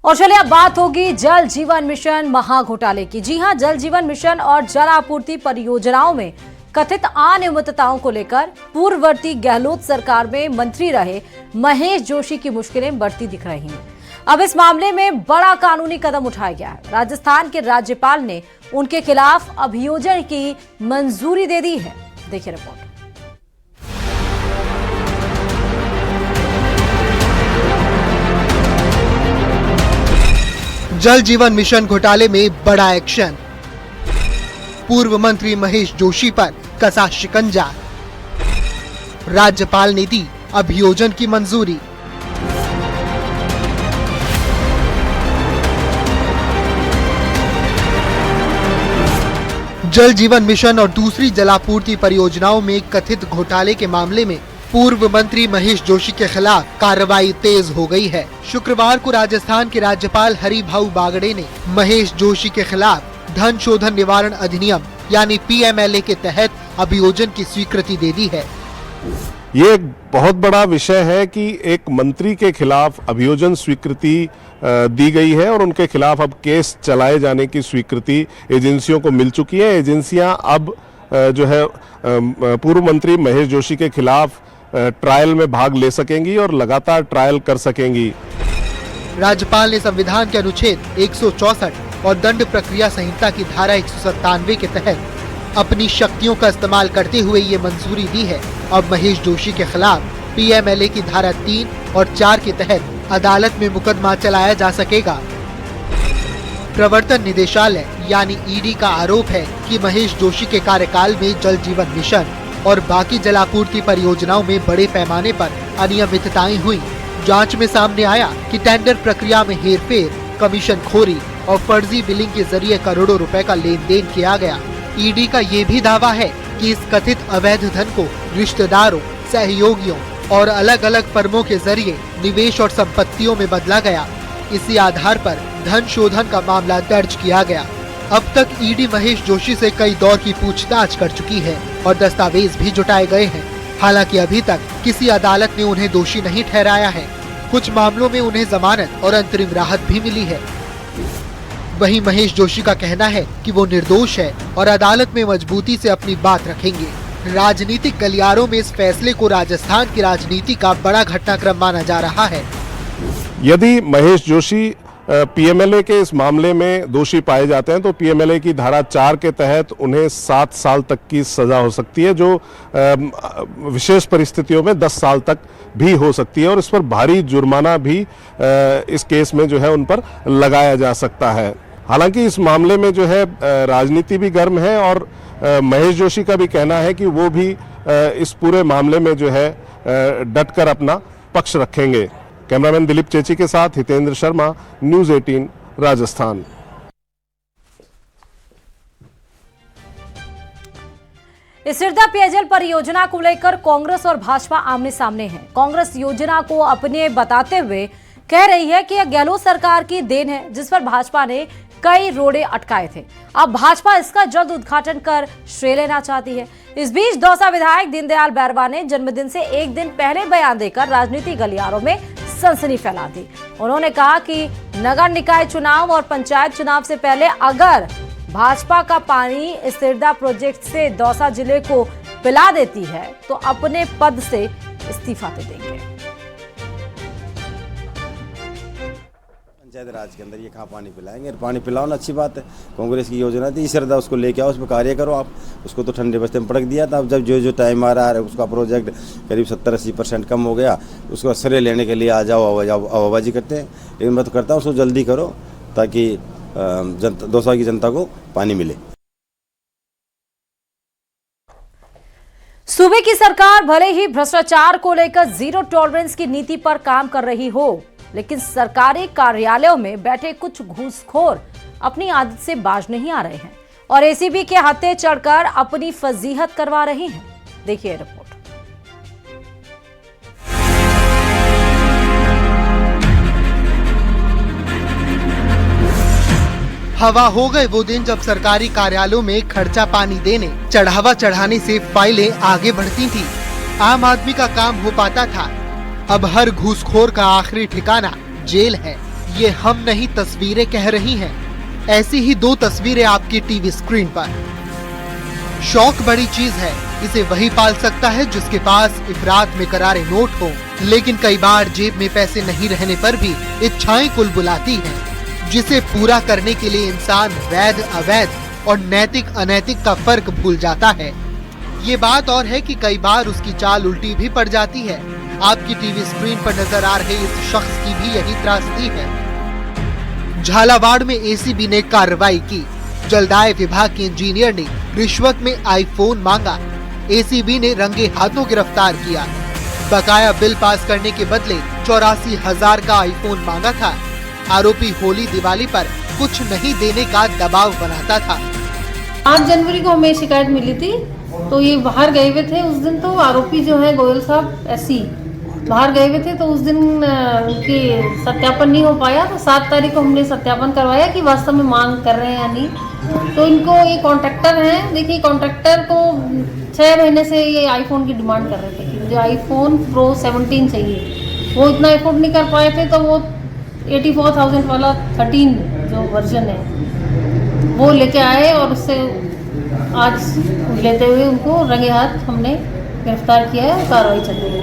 और चलिए अब बात होगी जल जीवन मिशन महाघोटाले की। जी हां, जल जीवन मिशन और जल आपूर्ति परियोजनाओं में कथित अनियमितताओं को लेकर पूर्ववर्ती गहलोत सरकार में मंत्री रहे महेश जोशी की मुश्किलें बढ़ती दिख रही हैं। अब इस मामले में बड़ा कानूनी कदम उठाया गया है। राजस्थान के राज्यपाल ने उनके खिलाफ अभियोजन की मंजूरी दे दी है। देखिए रिपोर्ट। जल जीवन मिशन घोटाले में बड़ा एक्शन। पूर्व मंत्री महेश जोशी पर कसा शिकंजा। राज्यपाल ने दी अभियोजन की मंजूरी। जल जीवन मिशन और दूसरी जलापूर्ति परियोजनाओं में कथित घोटाले के मामले में पूर्व मंत्री महेश जोशी के खिलाफ कार्रवाई तेज हो गई है। शुक्रवार को राजस्थान के राज्यपाल हरिभाऊ बागड़े ने महेश जोशी के खिलाफ धन शोधन निवारण अधिनियम यानी पीएमएलए के तहत अभियोजन की स्वीकृति दे दी है। ये एक बहुत बड़ा विषय है कि एक मंत्री के खिलाफ अभियोजन स्वीकृति दी गई है और उनके खिलाफ अब केस चलाए जाने की स्वीकृति एजेंसियों को मिल चुकी है। एजेंसियां अब जो है पूर्व मंत्री महेश जोशी के खिलाफ ट्रायल में भाग ले सकेंगी और लगातार ट्रायल कर सकेंगी। राज्यपाल ने संविधान के अनुच्छेद 164 और दंड प्रक्रिया संहिता की धारा 197 के तहत अपनी शक्तियों का इस्तेमाल करते हुए ये मंजूरी दी है। अब महेश जोशी के खिलाफ पीएमएलए की धारा 3 और 4 के तहत अदालत में मुकदमा चलाया जा सकेगा। प्रवर्तन निदेशालय यानी ईडी का आरोप है कि महेश जोशी के कार्यकाल में जल जीवन मिशन और बाकी जलापूर्ति परियोजनाओं में बड़े पैमाने पर अनियमितताएं हुई। जांच में सामने आया कि टेंडर प्रक्रिया में हेरफेर, कमीशन खोरी और फर्जी बिलिंग के जरिए करोड़ों रुपए का लेन देन किया गया। ईडी का ये भी दावा है कि इस कथित अवैध धन को रिश्तेदारों, सहयोगियों और अलग अलग फर्मों के जरिए निवेश और संपत्तियों में बदला गया। इसी आधार पर धन शोधन का मामला दर्ज किया गया। अब तक ईडी महेश जोशी से कई दौर की पूछताछ कर चुकी है और दस्तावेज भी जुटाए गए हैं। हालांकि अभी तक किसी अदालत ने उन्हें दोषी नहीं ठहराया है। कुछ मामलों में उन्हें जमानत और अंतरिम राहत भी मिली है। वहीं महेश जोशी का कहना है कि वो निर्दोष है और अदालत में मजबूती से अपनी बात रखेंगे। राजनीतिक गलियारों में इस फैसले को राजस्थान की राजनीति का बड़ा घटनाक्रम माना जा रहा है। यदि महेश जोशी पीएमएलए के इस मामले में दोषी पाए जाते हैं तो पीएमएलए की धारा 4 के तहत उन्हें 7 साल तक की सजा हो सकती है, जो विशेष परिस्थितियों में 10 साल तक भी हो सकती है और इस पर भारी जुर्माना भी इस केस में जो है उन पर लगाया जा सकता है। हालांकि इस मामले में जो है राजनीति भी गर्म है और महेश जोशी का भी कहना है कि वो भी इस पूरे मामले में जो है डटकर अपना पक्ष रखेंगे। कैमरामैन दिलीप चेची के साथ हितेंद्र शर्मा, न्यूज़ 18 राजस्थान। इस सिरदा पेयजल परियोजना को लेकर कांग्रेस और भाजपा आमने सामने है। कांग्रेस योजना को अपने बताते हुए कह रही है कि यह गहलोत सरकार की देन है, जिस पर भाजपा ने कई रोड़े अटकाए थे। अब भाजपा इसका जल्द उद्घाटन कर श्रेय लेना चाहती है। इस बीच दौसा विधायक दीनदयाल बैरवा ने जन्मदिन से एक दिन पहले बयान देकर राजनीतिक गलियारों में सनसनी फैला दी। उन्होंने कहा कि नगर निकाय चुनाव और पंचायत चुनाव से पहले अगर भाजपा का पानी इस सिरदा प्रोजेक्ट से दौसा जिले को पिला देती है तो अपने पद से इस्तीफा दे देंगे। पंचायत राज के अंदर ये कहाँ पानी पिलाएंगे? पानी पिलाओ ना, अच्छी बात है। कांग्रेस की योजना थी सिरदा, उसको लेके आओ, उस पर कार्य करो आप। उसको तो ठंडे बस्ते में पटक दिया था। अब जब जो टाइम आ रहा है उसका प्रोजेक्ट करीब 70-80% कम हो गया, उसको श्रेय लेने के लिए आ जाओ, आवाबाजी करते हैं। लेकिन मैं तो करता हूँ उसको जल्दी करो ताकि दौसा की जनता को पानी मिले। सूबे की सरकार भले ही भ्रष्टाचार को लेकर जीरो टॉलरेंस की नीति पर काम कर रही हो, लेकिन सरकारी कार्यालयों में बैठे कुछ घूसखोर अपनी आदत से बाज नहीं आ रहे हैं और एसीबी के हत्थे चढ़कर अपनी फजीहत करवा रहे हैं। देखिए रिपोर्ट। हवा हो गए वो दिन जब सरकारी कार्यालयों में खर्चा पानी देने, चढ़ावा चढ़ाने से फाइलें आगे बढ़ती थी। आम आदमी का काम हो पाता था। अब हर घूसखोर का आखिरी ठिकाना जेल है। ये हम नहीं तस्वीरें कह रही हैं। ऐसी ही 2 तस्वीरें आपकी टीवी स्क्रीन पर। शौक बड़ी चीज है, इसे वही पाल सकता है जिसके पास इफरात में करारे नोट हो, लेकिन कई बार जेब में पैसे नहीं रहने पर भी इच्छाएं कुलबुलाती हैं, जिसे पूरा करने के लिए इंसान वैध अवैध और नैतिक अनैतिक का फर्क भूल जाता है। ये बात और है कि कई बार उसकी चाल उल्टी भी पड़ जाती है। आपकी टीवी स्क्रीन पर नजर आ रहे इस शख्स की भी यही त्रासदी है। झालावाड़ में एसीबी ने कार्रवाई की। जलदाय विभाग के इंजीनियर ने रिश्वत में आईफोन मांगा। एसीबी ने रंगे हाथों गिरफ्तार किया। बकाया बिल पास करने के बदले 84,000 का आईफोन मांगा था। आरोपी होली दिवाली पर कुछ नहीं देने का दबाव बनाता था। 8 जनवरी को हमें शिकायत मिली थी, तो ये बाहर गए हुए थे उस दिन। तो आरोपी जो है गोयल साहब एससी बाहर गए हुए थे, तो उस दिन उनकी सत्यापन नहीं हो पाया। तो 7 तारीख को हमने सत्यापन करवाया कि वास्तव में मांग कर रहे हैं या नहीं। तो इनको ये कॉन्ट्रैक्टर हैं, देखिए कॉन्ट्रैक्टर को 6 महीने से ये आईफोन की डिमांड कर रहे थे कि मुझे आईफोन प्रो 17 चाहिए। वो इतना अफोर्ड नहीं कर पाए थे, तो वो 84,000 वाला 13 जो वर्जन है वो लेके आए और उससे आज लेते हुए उनको रंगे हाथ हमने गिरफ्तार किया है। कार्रवाई चल रही है।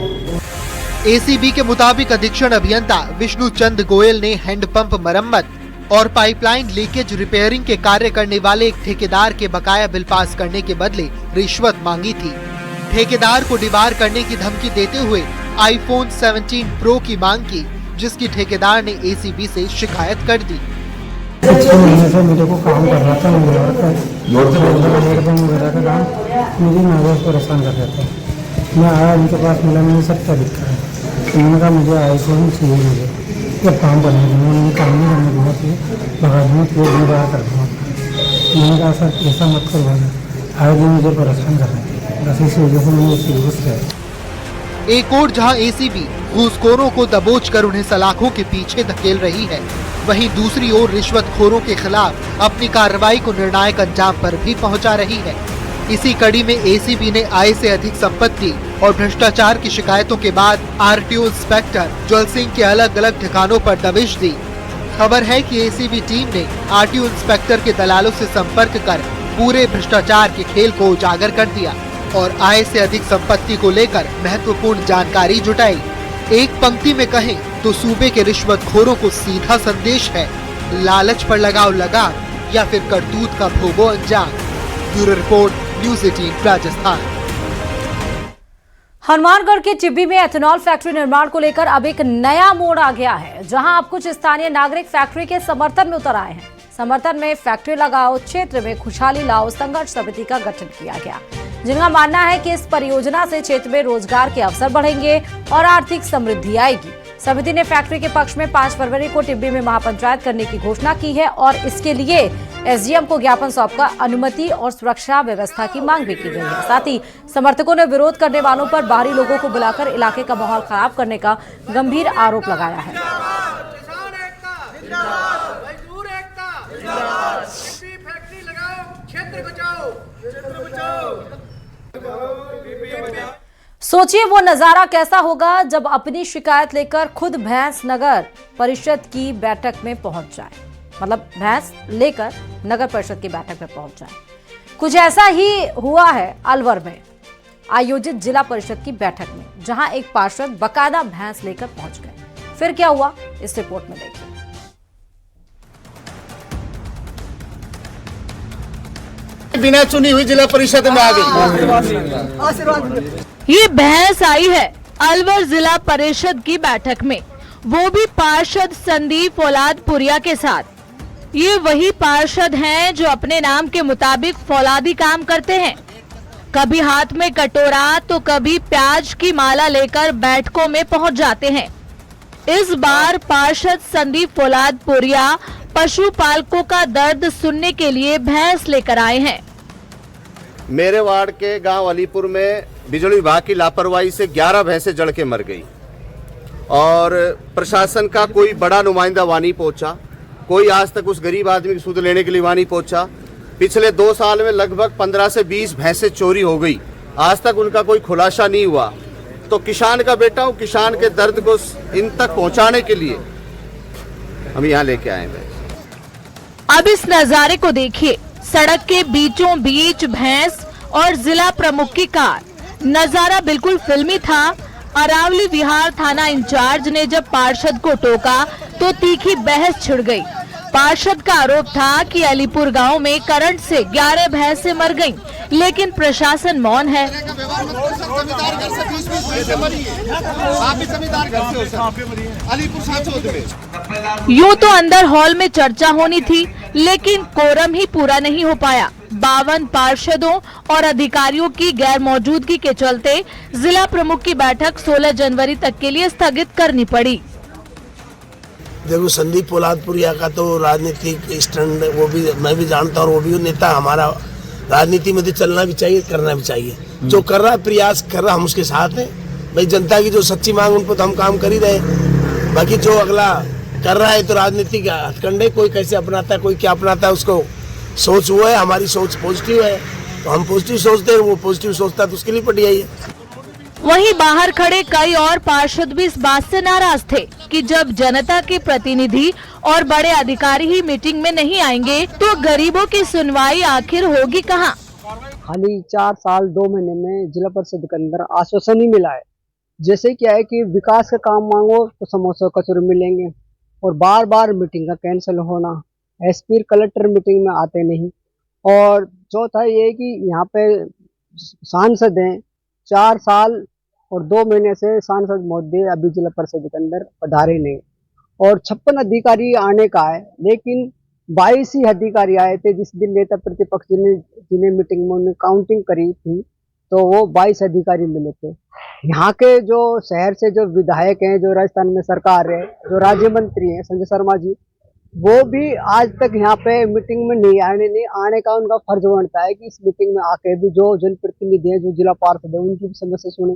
एसीबी के मुताबिक अधीक्षण अभियंता विष्णु चंद गोयल ने हैंडपंप मरम्मत और पाइपलाइन लीकेज रिपेयरिंग के कार्य करने वाले एक ठेकेदार के बकाया बिल पास करने के बदले रिश्वत मांगी थी। ठेकेदार को डिबार करने की धमकी देते हुए आईफोन 17 प्रो की मांग की, जिसकी ठेकेदार ने एसीबी से शिकायत कर दी। 6 महीने से मेरे को काम कर रहा था, वगैरह का काम मुझे नागज परेशान कर रहा था। मैं आया उनके पास, मिला मैंने सब क्या दिक्कत है। उन्होंने कहा मुझे आईफोन चाहिए, मुझे जब काम करने दूँगा, उन्होंने काम नहीं करने दूँगा, तो भगा दूँगा, तो दोबारा कर दूँगा। मैंने कहा सर ऐसा मत करो भाई, आए दिन मुझे परेशान कर रहे थे, बस इसी वजह से मैंने इसी घुस गया। एक और जहां एसीबी घूसखोरों को दबोच कर उन्हें सलाखों के पीछे धकेल रही है, वहीं दूसरी ओर रिश्वतखोरों के खिलाफ अपनी कार्रवाई को निर्णायक अंजाम पर भी पहुंचा रही है। इसी कड़ी में एसीबी ने आय से अधिक संपत्ति और भ्रष्टाचार की शिकायतों के बाद आरटीओ इंस्पेक्टर ज्वल सिंह के अलग अलग ठिकानों पर दबिश दी। खबर है कि एसीबी टीम ने आरटीओ इंस्पेक्टर के दलालों से संपर्क कर पूरे भ्रष्टाचार के खेल को उजागर कर दिया और आय से अधिक संपत्ति को लेकर महत्वपूर्ण जानकारी जुटाई। एक पंक्ति में कहें तो सूबे के रिश्वतखोरों को सीधा संदेश है, लालच पर लगाओ लगाम या फिर करतूत का भोगो अंजाम। Bureau report, news 18 Rajasthan. Hanumangarh के चिब्बी में एथेनॉल फैक्ट्री निर्माण को लेकर अब एक नया मोड़ आ गया है, जहां अब कुछ स्थानीय नागरिक फैक्ट्री के समर्थन में उतर आए हैं। समर्थन में फैक्ट्री लगाओ क्षेत्र में खुशहाली लाओ संघर्ष समिति का गठन किया गया, जिनका मानना है कि इस परियोजना से क्षेत्र में रोजगार के अवसर बढ़ेंगे और आर्थिक समृद्धि आएगी। समिति ने फैक्ट्री के पक्ष में 5 फरवरी को टिब्बी में महापंचायत करने की घोषणा की है और इसके लिए एसडीएम को ज्ञापन सौंपकर अनुमति और सुरक्षा व्यवस्था की मांग भी की गई है। साथ ही समर्थकों ने विरोध करने वालों पर बाहरी लोगों को बुलाकर इलाके का माहौल खराब करने का गंभीर आरोप लगाया है। सोचिए वो नजारा कैसा होगा जब अपनी शिकायत लेकर खुद भैंस नगर परिषद की बैठक में पहुंच जाए, मतलब भैंस लेकर नगर परिषद की बैठक में पहुंच जाए। कुछ ऐसा ही हुआ है अलवर में आयोजित जिला परिषद की बैठक में, जहां एक पार्षद बकायदा भैंस लेकर पहुंच गए। फिर क्या हुआ, इस रिपोर्ट में देखिए। बिना चुनी हुई जिला परिषद में आ गई। ये भैंस आई है अलवर जिला परिषद की बैठक में, वो भी पार्षद संदीप फौलादपुरिया के साथ। ये वही पार्षद हैं जो अपने नाम के मुताबिक फौलादी काम करते हैं। कभी हाथ में कटोरा तो कभी प्याज की माला लेकर बैठकों में पहुंच जाते हैं। इस बार पार्षद संदीप फौलादपुरिया पशुपालकों का दर्द सुनने के लिए भैंस लेकर आए हैं। मेरे वार्ड के गांव अलीपुर में बिजली विभाग की लापरवाही से 11 भैंसें जड़ के मर गई और प्रशासन का कोई बड़ा नुमाइंदा वहां नहीं पहुंचा। कोई आज तक उस गरीब आदमी की सुध लेने के लिए वहां नहीं पहुंचा। पिछले 2 साल में लगभग 15 से 20 भैंसें चोरी हो गई, आज तक उनका कोई खुलासा नहीं हुआ। तो किसान का बेटा हूं, किसान के दर्द को इन तक पहुंचाने के लिए हम यहाँ लेके आए हैं। अब इस नजारे को देखिए, सड़क के बीचों बीच भैंस और जिला प्रमुख की कार। नजारा बिल्कुल फिल्मी था। अरावली विहार थाना इंचार्ज ने जब पार्षद को टोका तो तीखी बहस छिड़ गई। पार्षद का आरोप था कि अलीपुर गांव में करंट से 11 भैंसें मर गईं, लेकिन प्रशासन मौन है। यूं तो अंदर हॉल में चर्चा होनी थी, लेकिन कोरम ही पूरा नहीं हो पाया। 52 पार्षदों और अधिकारियों की गैर मौजूदगी के चलते जिला प्रमुख की बैठक 16 जनवरी तक के लिए स्थगित करनी पड़ी। देखो, संदीप पोलादपुरिया का तो राजनीतिक स्टैंड वो भी मैं भी जानता हूँ, और वो भी नेता हमारा। राजनीति में तो चलना भी चाहिए, करना भी चाहिए। जो कर रहा है, प्रयास कर रहा, हम उसके साथ हैं। भाई, जनता की जो सच्ची मांग उन पर तो हम काम कर ही रहे। बाकी जो अगला कर रहा है तो राजनीति का हथकंडे, कोई कैसे अपनाता है, कोई क्या अपनाता है, उसको सोच वो है। हमारी सोच पॉजिटिव है तो हम पॉजिटिव सोचते हैं, वो पॉजिटिव सोचता है तो उसके लिए पड़ी है। वहीं बाहर खड़े कई और पार्षद भी इस बात से नाराज थे कि जब जनता के प्रतिनिधि और बड़े अधिकारी ही मीटिंग में नहीं आएंगे तो गरीबों की सुनवाई आखिर होगी कहाँ। खाली 4 साल 2 महीने में जिला परिषद के अंदर आश्वासन ही मिला है। जैसे क्या है कि विकास का काम मांगो तो समोसा कचौरी मिलेंगे, और बार बार मीटिंग का कैंसिल होना, एसपी कलेक्टर मीटिंग में आते नहीं। और चौथा ये कि यहाँ पे सांसद हैं, 4 साल और 2 महीने से सांसद महोदय अभी जिला परिषद के अंदर पधारे नहीं, और 56 अधिकारी आने का है, लेकिन 22 ही अधिकारी आए थे। जिस दिन नेता प्रतिपक्ष जिन्हें मीटिंग में उन्हें काउंटिंग करी थी तो वो 22 अधिकारी मिले थे। यहाँ के जो शहर से जो विधायक हैं, जो राजस्थान में सरकार है, जो राज्य मंत्री हैं संजय शर्मा जी, वो भी आज तक यहाँ पे मीटिंग में नहीं आने का उनका फर्ज बनता है कि इस मीटिंग में आके भी जो जनप्रतिनिधि हैं, जो जिला पार्षद है, उनकी भी समस्या सुने।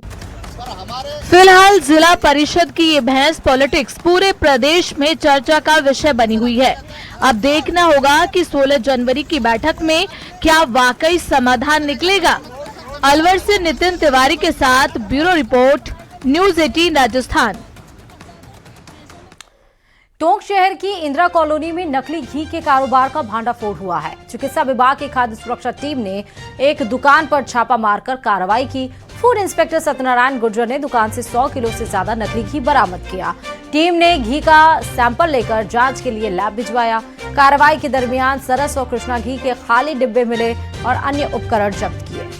फिलहाल जिला परिषद की ये भैंस पॉलिटिक्स पूरे प्रदेश में चर्चा का विषय बनी हुई है। अब देखना होगा कि 16 जनवरी की बैठक में क्या वाकई समाधान निकलेगा। अलवर से नितिन तिवारी के साथ bureau report, news 18 Rajasthan. Tonk शहर की इंदिरा कॉलोनी में नकली घी के कारोबार का भांडाफोड़ हुआ है। चिकित्सा विभाग की खाद्य सुरक्षा टीम ने एक दुकान पर छापा मारकर कार्रवाई की। फूड इंस्पेक्टर सत्यनारायण गुर्जर ने दुकान से 100 किलो से ज्यादा नकली घी बरामद किया। टीम ने घी का सैंपल लेकर जांच के लिए लैब भिजवाया। कार्रवाई के दरमियान सरस और कृष्णा घी के खाली डिब्बे मिले और अन्य उपकरण जब्त किए।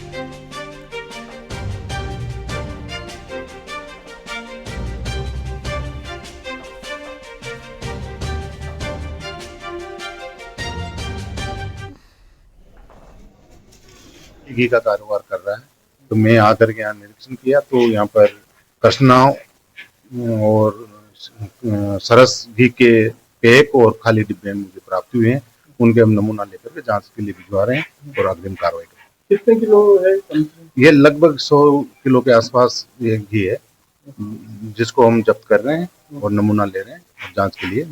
घी का कारोबार कर रहा है, तो मैं आकर के यहाँ निरीक्षण किया तो यहाँ पर कृष्णा और सरस घी के पैक और खाली डिब्बे मुझे प्राप्त हुए हैं। उनके हम नमूना लेकर के जांच के लिए भिजवा रहे हैं और अग्रिम कार्रवाई करेंगे। कितने किलो है? ये लगभग 100 किलो के आसपास ये घी है, जिसको हम जब्त कर रहे हैं और नमूना ले रहे हैं और जांच के लिए